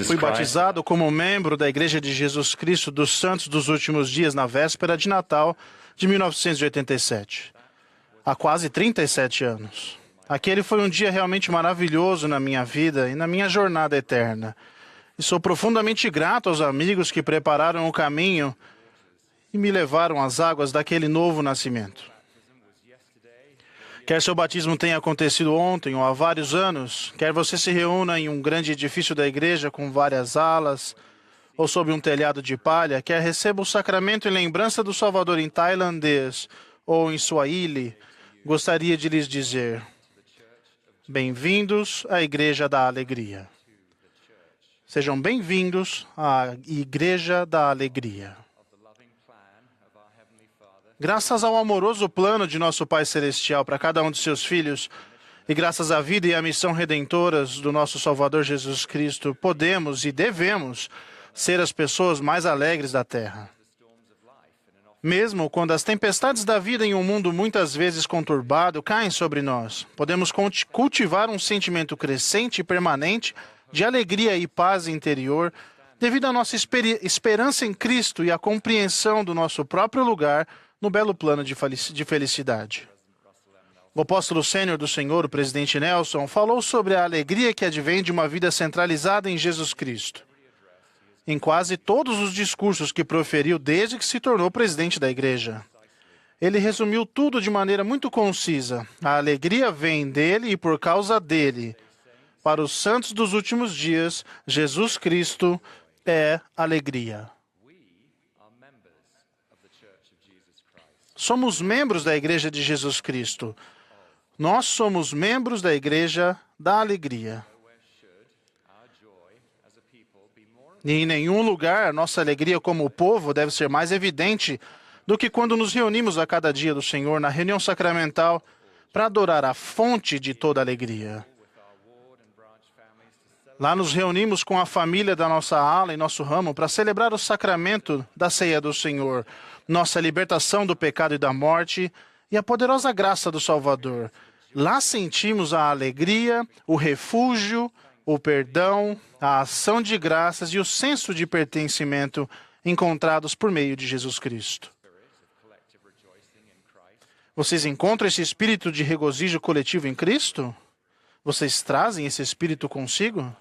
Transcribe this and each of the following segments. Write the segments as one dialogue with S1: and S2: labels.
S1: Fui batizado como membro da Igreja de Jesus Cristo dos Santos dos Últimos Dias na véspera de Natal de 1987, há quase 37 anos. Aquele foi um dia realmente maravilhoso na minha vida e na minha jornada eterna. E sou profundamente grato aos amigos que prepararam o caminho e me levaram às águas daquele novo nascimento. Quer seu batismo tenha acontecido ontem ou há vários anos, quer você se reúna em um grande edifício da igreja com várias alas, ou sob um telhado de palha, quer receba o sacramento em lembrança do Salvador em tailandês ou em Swahili, gostaria de lhes dizer: bem-vindos à Igreja da Alegria. Sejam bem-vindos à Igreja da Alegria. Graças ao amoroso plano de nosso Pai Celestial para cada um de seus filhos, e graças à vida e à missão redentoras do nosso Salvador Jesus Cristo, podemos e devemos ser as pessoas mais alegres da Terra. Mesmo quando as tempestades da vida em um mundo muitas vezes conturbado caem sobre nós, podemos cultivar um sentimento crescente e permanente de alegria e paz interior devido à nossa esperança em Cristo e à compreensão do nosso próprio lugar no belo plano de felicidade. O apóstolo sênior do Senhor, o presidente Nelson, falou sobre a alegria que advém de uma vida centralizada em Jesus Cristo, em quase todos os discursos que proferiu desde que se tornou presidente da igreja. Ele resumiu tudo de maneira muito concisa. A alegria vem dele e por causa dele. Para os santos dos últimos dias, Jesus Cristo é alegria. Somos membros da Igreja de Jesus Cristo. Nós somos membros da Igreja da Alegria. E em nenhum lugar nossa alegria como povo deve ser mais evidente do que quando nos reunimos a cada dia do Senhor na reunião sacramental para adorar a fonte de toda alegria. Lá nos reunimos com a família da nossa ala e nosso ramo para celebrar o sacramento da ceia do Senhor, nossa libertação do pecado e da morte e a poderosa graça do Salvador. Lá sentimos a alegria, o refúgio, o perdão, a ação de graças e o senso de pertencimento encontrados por meio de Jesus Cristo. Vocês encontram esse espírito de regozijo coletivo em Cristo? Vocês trazem esse espírito consigo?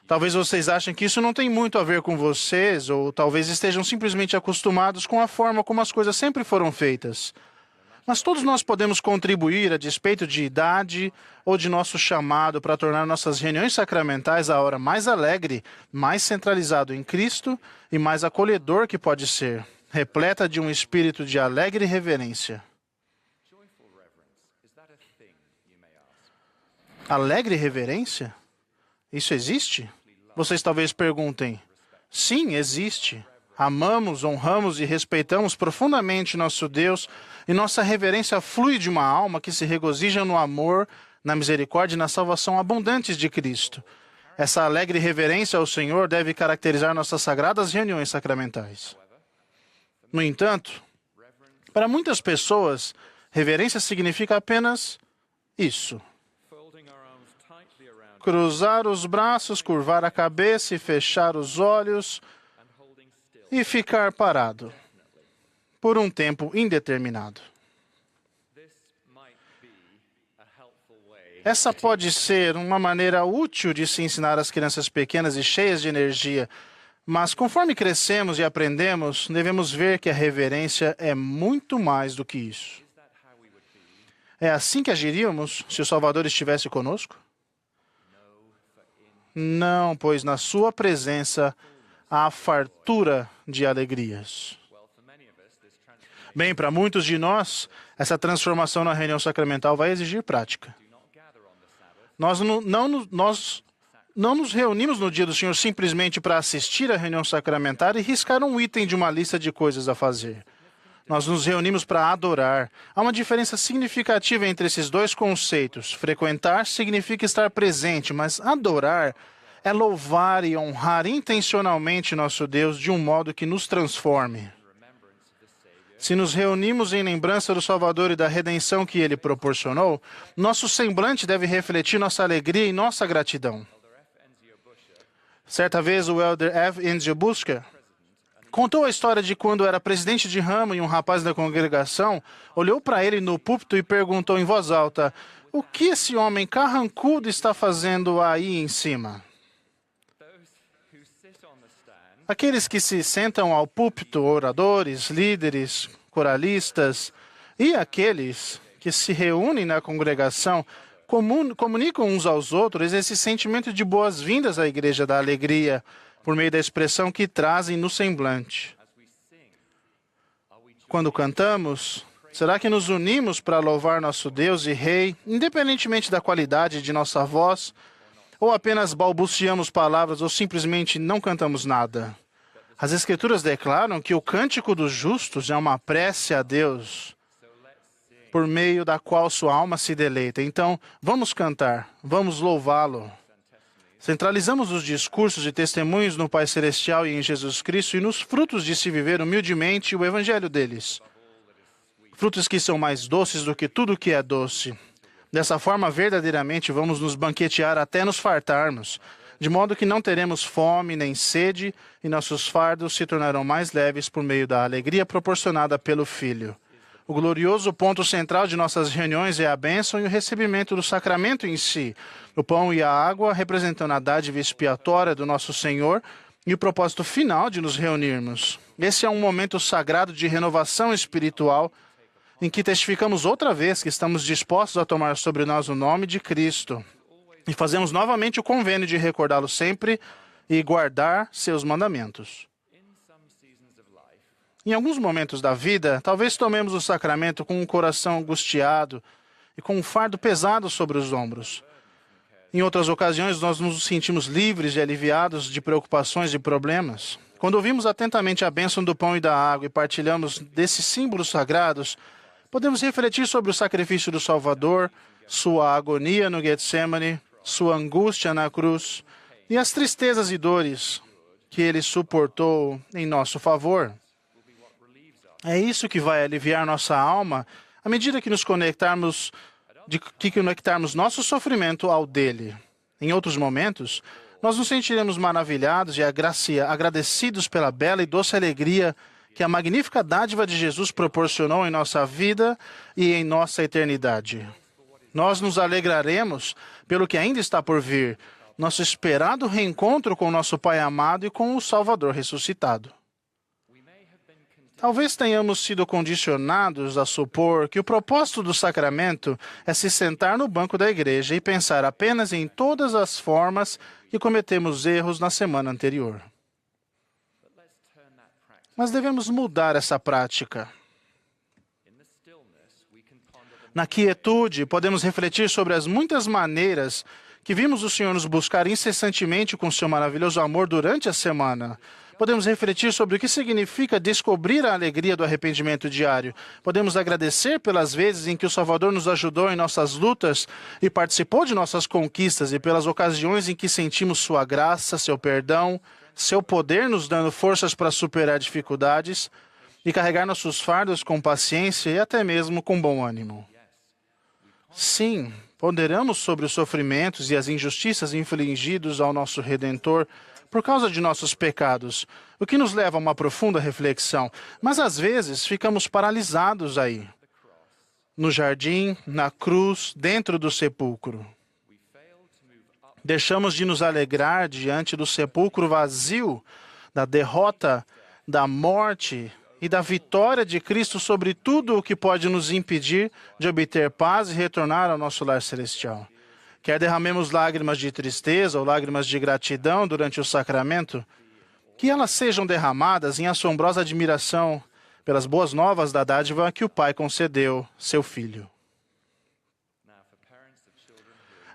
S1: Talvez vocês achem que isso não tem muito a ver com vocês, ou talvez estejam simplesmente acostumados com a forma como as coisas sempre foram feitas. Mas todos nós podemos contribuir a despeito de idade ou de nosso chamado para tornar nossas reuniões sacramentais a hora mais alegre, mais centralizado em Cristo e mais acolhedor que pode ser, repleta de um espírito de alegre reverência. Alegre reverência? Isso existe? Vocês talvez perguntem. Sim, existe. Amamos, honramos e respeitamos profundamente nosso Deus e nossa reverência flui de uma alma que se regozija no amor, na misericórdia e na salvação abundantes de Cristo. Essa alegre reverência ao Senhor deve caracterizar nossas sagradas reuniões sacramentais. No entanto, para muitas pessoas, reverência significa apenas isso. Cruzar os braços, curvar a cabeça e fechar os olhos e ficar parado por um tempo indeterminado. Essa pode ser uma maneira útil de se ensinar às crianças pequenas e cheias de energia, mas conforme crescemos e aprendemos, devemos ver que a reverência é muito mais do que isso. É assim que agiríamos se o Salvador estivesse conosco? Não, pois na sua presença há fartura de alegrias. Bem, para muitos de nós, essa transformação na reunião sacramental vai exigir prática. Nós não nos reunimos no dia do Senhor simplesmente para assistir à reunião sacramental e riscar um item de uma lista de coisas a fazer. Nós nos reunimos para adorar. Há uma diferença significativa entre esses dois conceitos. Frequentar significa estar presente, mas adorar é louvar e honrar intencionalmente nosso Deus de um modo que nos transforme. Se nos reunimos em lembrança do Salvador e da redenção que ele proporcionou, nosso semblante deve refletir nossa alegria e nossa gratidão. Certa vez, o elder F. Enzio Busca contou a história de quando era presidente de ramo e um rapaz da congregação olhou para ele no púlpito e perguntou em voz alta: "O que esse homem carrancudo está fazendo aí em cima?" Aqueles que se sentam ao púlpito, oradores, líderes, coralistas, e aqueles que se reúnem na congregação, comunicam uns aos outros esse sentimento de boas-vindas à Igreja da Alegria, por meio da expressão que trazem no semblante. Quando cantamos, será que nos unimos para louvar nosso Deus e Rei, independentemente da qualidade de nossa voz, ou apenas balbuciamos palavras ou simplesmente não cantamos nada? As Escrituras declaram que o cântico dos justos é uma prece a Deus, por meio da qual sua alma se deleita. Então, vamos cantar, vamos louvá-lo. Centralizamos os discursos e testemunhos no Pai Celestial e em Jesus Cristo e nos frutos de se viver humildemente o Evangelho deles. Frutos que são mais doces do que tudo que é doce. Dessa forma, verdadeiramente, vamos nos banquetear até nos fartarmos, de modo que não teremos fome nem sede, e nossos fardos se tornarão mais leves por meio da alegria proporcionada pelo Filho. O glorioso ponto central de nossas reuniões é a bênção e o recebimento do sacramento em si, o pão e a água representando a dádiva expiatória do nosso Senhor e o propósito final de nos reunirmos. Esse é um momento sagrado de renovação espiritual, em que testificamos outra vez que estamos dispostos a tomar sobre nós o nome de Cristo e fazemos novamente o convênio de recordá-lo sempre e guardar seus mandamentos. Em alguns momentos da vida, talvez tomemos o sacramento com um coração angustiado e com um fardo pesado sobre os ombros. Em outras ocasiões, nós nos sentimos livres e aliviados de preocupações e problemas. Quando ouvimos atentamente a bênção do pão e da água e partilhamos desses símbolos sagrados, podemos refletir sobre o sacrifício do Salvador, sua agonia no Getsemane, sua angústia na cruz e as tristezas e dores que ele suportou em nosso favor. É isso que vai aliviar nossa alma à medida que nos conectarmos nosso sofrimento ao dele. Em outros momentos, nós nos sentiremos maravilhados e agradecidos pela bela e doce alegria que a magnífica dádiva de Jesus proporcionou em nossa vida e em nossa eternidade. Nós nos alegraremos pelo que ainda está por vir, nosso esperado reencontro com nosso Pai amado e com o Salvador ressuscitado. Talvez tenhamos sido condicionados a supor que o propósito do sacramento é se sentar no banco da igreja e pensar apenas em todas as formas que cometemos erros na semana anterior. Mas devemos mudar essa prática. Na quietude, podemos refletir sobre as muitas maneiras que vimos o Senhor nos buscar incessantemente com seu maravilhoso amor durante a semana. Podemos refletir sobre o que significa descobrir a alegria do arrependimento diário. Podemos agradecer pelas vezes em que o Salvador nos ajudou em nossas lutas e participou de nossas conquistas e pelas ocasiões em que sentimos sua graça, seu perdão, seu poder nos dando forças para superar dificuldades e carregar nossos fardos com paciência e até mesmo com bom ânimo. Sim, ponderamos sobre os sofrimentos e as injustiças infligidos ao nosso Redentor por causa de nossos pecados, o que nos leva a uma profunda reflexão. Mas às vezes ficamos paralisados aí, no jardim, na cruz, dentro do sepulcro. Deixamos de nos alegrar diante do sepulcro vazio, da derrota, da morte e da vitória de Cristo sobre tudo o que pode nos impedir de obter paz e retornar ao nosso lar celestial. Quer derramemos lágrimas de tristeza ou lágrimas de gratidão durante o sacramento, que elas sejam derramadas em assombrosa admiração pelas boas novas da dádiva que o Pai concedeu, seu Filho.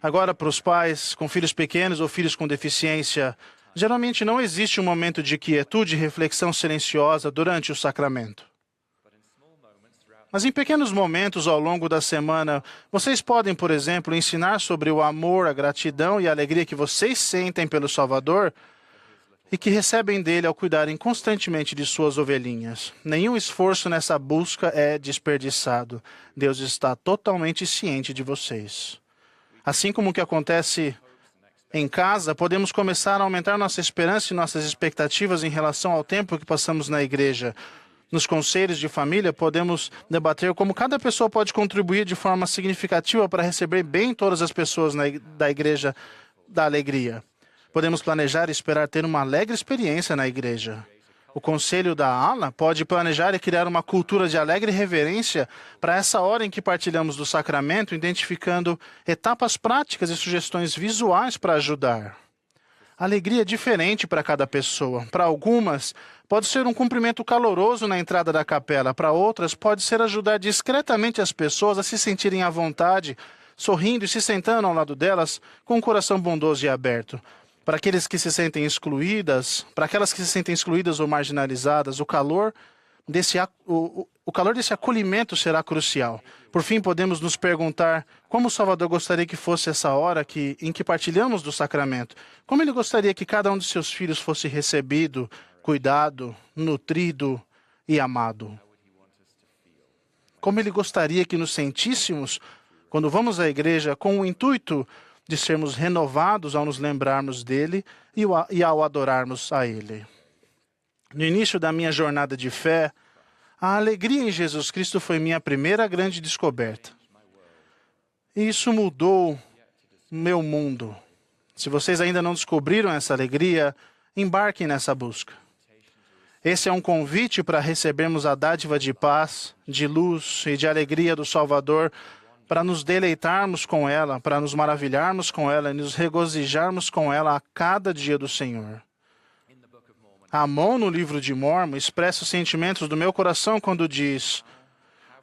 S1: Agora, para os pais com filhos pequenos ou filhos com deficiência, geralmente não existe um momento de quietude e reflexão silenciosa durante o sacramento. Mas em pequenos momentos ao longo da semana, vocês podem, por exemplo, ensinar sobre o amor, a gratidão e a alegria que vocês sentem pelo Salvador e que recebem dele ao cuidarem constantemente de suas ovelhinhas. Nenhum esforço nessa busca é desperdiçado. Deus está totalmente ciente de vocês. Assim como o que acontece em casa, podemos começar a aumentar nossa esperança e nossas expectativas em relação ao tempo que passamos na igreja. Nos conselhos de família, podemos debater como cada pessoa pode contribuir de forma significativa para receber bem todas as pessoas da igreja da alegria. Podemos planejar e esperar ter uma alegre experiência na igreja. O conselho da ala pode planejar e criar uma cultura de alegre reverência para essa hora em que partilhamos do sacramento, identificando etapas práticas e sugestões visuais para ajudar. A alegria é diferente para cada pessoa. Para algumas, pode ser um cumprimento caloroso na entrada da capela. Para outras, pode ser ajudar discretamente as pessoas a se sentirem à vontade, sorrindo e se sentando ao lado delas com um coração bondoso e aberto. Para aqueles que se sentem excluídas, para aquelas que se sentem excluídas ou marginalizadas, o calor desse acolhimento será crucial. Por fim, podemos nos perguntar como o Salvador gostaria que fosse essa hora em que partilhamos do sacramento. Como ele gostaria que cada um de seus filhos fosse recebido, cuidado, nutrido e amado. Como ele gostaria que nos sentíssemos quando vamos à igreja com o intuito de sermos renovados ao nos lembrarmos dele e ao adorarmos a ele. No início da minha jornada de fé, a alegria em Jesus Cristo foi minha primeira grande descoberta. E isso mudou meu mundo. Se vocês ainda não descobriram essa alegria, embarquem nessa busca. Esse é um convite para recebermos a dádiva de paz, de luz e de alegria do Salvador, para nos deleitarmos com ela, para nos maravilharmos com ela e nos regozijarmos com ela a cada dia do Senhor. Amon, no livro de Mórmon, expressa os sentimentos do meu coração quando diz: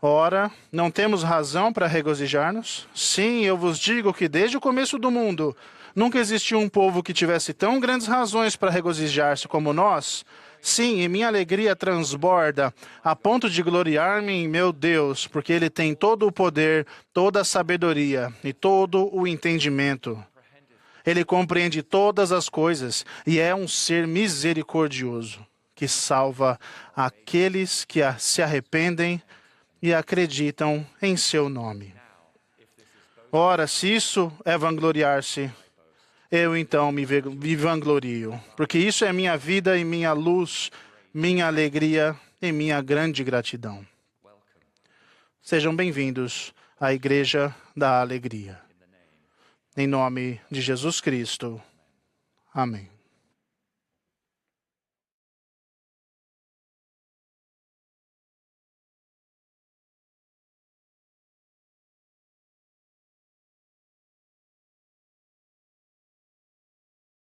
S1: ora, não temos razão para regozijar-nos? Sim, eu vos digo que desde o começo do mundo, nunca existiu um povo que tivesse tão grandes razões para regozijar-se como nós. Sim, e minha alegria transborda, a ponto de gloriar-me em meu Deus, porque Ele tem todo o poder, toda a sabedoria e todo o entendimento. Ele compreende todas as coisas e é um ser misericordioso, que salva aqueles que se arrependem e acreditam em seu nome. Ora, se isso é vangloriar-se, eu então me vanglorio, porque isso é minha vida e minha luz, minha alegria e minha grande gratidão. Sejam bem-vindos à Igreja da Alegria. Em nome de Jesus Cristo. Amém.